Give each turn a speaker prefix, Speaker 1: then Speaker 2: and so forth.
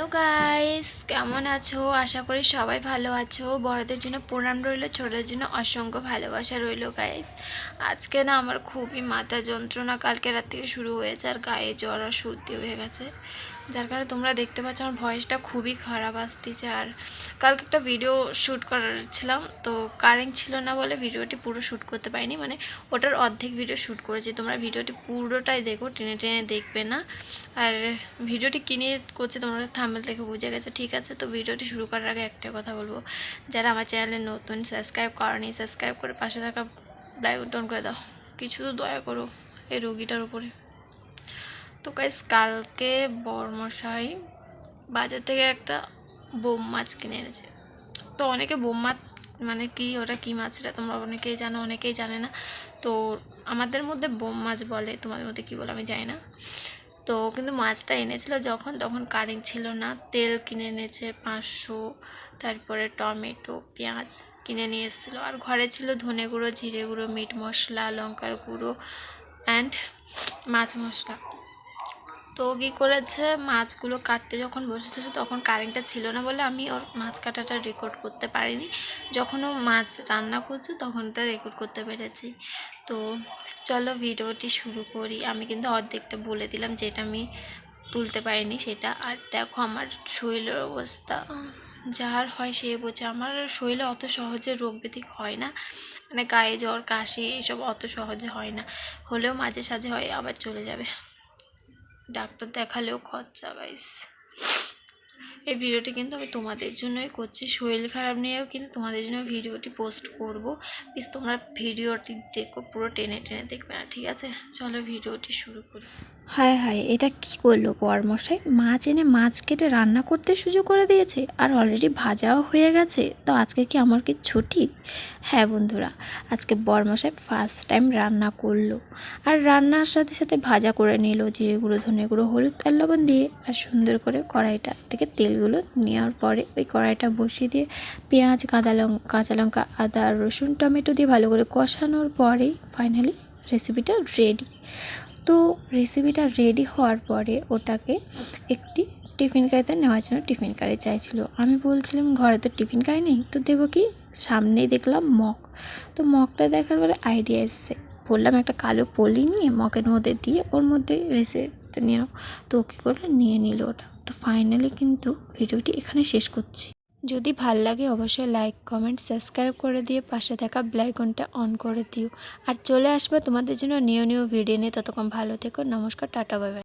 Speaker 1: Hello guys, কেমন আছো? আশা করি সবাই ভালো আছো। বড়দের জন্য প্রণাম রইল, ছোটদের জন্য অসংখ্য ভালোবাসা রইল গাইস। আজকে না আমার খুবই মাথা যন্ত্রণা কালকে রাত থেকে শুরু হয়েছে, আর গায়ে জ্বর আর সর্দি হয়ে গেছে, যার কারণে তোমরা দেখতে পাচ্ছ আমার ভয়েসটা খুবই খারাপ আসতেছে। আর কালকে একটা ভিডিও শ্যুট করেছিলাম, তো কারেন্ট ছিল না বলে ভিডিওটি পুরো শ্যুট করতে পারিনি, মানে ওটার অর্ধেক ভিডিও শ্যুট করেছি। তোমরা ভিডিওটি পুরোটাই দেখো, টেনে টেনে দেখবে না। আর ভিডিওটি কিনে করছে তোমরা থাম্বনেল দেখে বুঝে গেছে, ঠিক আছে? তো ভিডিওটি শুরু করার আগে একটা কথা বলবো, যারা আমার চ্যানেলে নতুন সাবস্ক্রাইব করনি, সাবস্ক্রাইব করে পাশে থাকা বেল আইকন করে দাও, কিছু তো দয়া করো এই রোগীটার উপরে। তো গাইস, কালকে বড়মশাই বাজার থেকে একটা বোম মাছ কিনে এনেছে। তো অনেকে বোম মাছ মানে কি, ওটা কী মাছ সেটা তোমরা অনেকেই জানো, অনেকেই জানে না। তো আমাদের মধ্যে বোম মাছ বলে, তোমাদের মধ্যে কী বলে আমি জানি না। তো কিন্তু মাছটা এনেছিল যখন, তখন কারেন্ট ছিল না। তেল কিনে এনেছে 500, তারপরে টমেটো পেঁয়াজ কিনে নিয়ে এসেছিলো, আর ঘরে ছিল ধনে গুঁড়ো, জিরে গুঁড়ো, মিট মশলা, লঙ্কার গুঁড়ো অ্যান্ড মাছ মশলা। তো কী করেছে, মাছগুলো কাটতে যখন বসেছিল তখন কারেন্টটা ছিল না বলে আমি ওর মাছ কাটাটা রেকর্ড করতে পারিনি। যখন ও মাছ রান্না করছে তখন ওটা রেকর্ড করতে পেরেছি। তো চলো ভিডিওটি শুরু করি। আমি কিন্তু অর্ধেকটা বলে দিলাম, যেটা আমি তুলতে পারিনি সেটা। আর দেখো আমার শরীরের অবস্থা, যার হয় সে বোঝে। আমার শরীরে অত সহজে রোগ ব্যাধি হয় না, মানে গায়ে জ্বর কাশি এসব অত সহজে হয় না, হলেও মাঝে সাঝে হয়, আবার চলে যাবে। ডাক্তার দেখালেও খরচা গাইস। এই ভিডিওটি কিন্তু আমি তোমাদের জন্যই করছি, শরীর খারাপ নিয়েও কিন্তু তোমাদের জন্য ভিডিওটি পোস্ট করব। প্লিজ তোমরা ভিডিওটি দেখো, পুরো টেনে টেনে দেখবে না, ঠিক আছে? চলো ভিডিওটি শুরু করি।
Speaker 2: হায় হায়, এটা কি করলো বরমশাই? মাছ এনে মাছ কেটে রান্না করতে সুযোগ করে দিয়েছে, আর অলরেডি ভাজাও হয়ে গেছে। তো আজকে কি আমার কি ছুটি? হ্যাঁ বন্ধুরা, আজকে বরমশাই ফার্স্ট টাইম রান্না করলো, আর রান্নার সাথে সাথে ভাজা করে নিল জিরে গুঁড়ো, ধনে গুঁড়ো, হলুদ আর লবণ দিয়ে। আর সুন্দর করে কড়াইটা থেকে তেলগুলো নেওয়ার পরে ওই কড়াইটা বসিয়ে দিয়ে পেঁয়াজ, কাঁচা লঙ্কা, আদা, রসুন, টমেটো দিয়ে ভালো করে কষানোর পরেই ফাইনালি রেসিপিটা রেডি। তো রেসিপিটা রেডি হওয়ার পরে ওটাকে একটি টিফিন কারিতে নেওয়ার জন্য টিফিন কারি চাইছিল। আমি বলছিলাম ঘরে তো টিফিন কারি নেই, তো দেবো কি? সামনেই দেখলাম মগ। তো মগটা দেখার পরে আইডিয়া এসছে, বললাম একটা কালো পলি নিয়ে মগের মধ্যে দিয়ে ওর মধ্যে রেসিপিটা নিয়ে নাও। তো কী করলো, নিয়ে নিল ওটা। তো ফাইনালি কিন্তু ভিডিওটি এখানে শেষ করছি। যদি ভাল লাগে অবশ্যই লাইক, কমেন্ট, সাবস্ক্রাইব করে দিয়ে পাশে থাকা বেল আইকনটা অন করে দিও। আর চলে আসবে তোমাদের জন্য নিউ ভিডিও নিয়ে। ততক্ষণ ভালো থেকো, নমস্কার, টাটা, বাই বাই।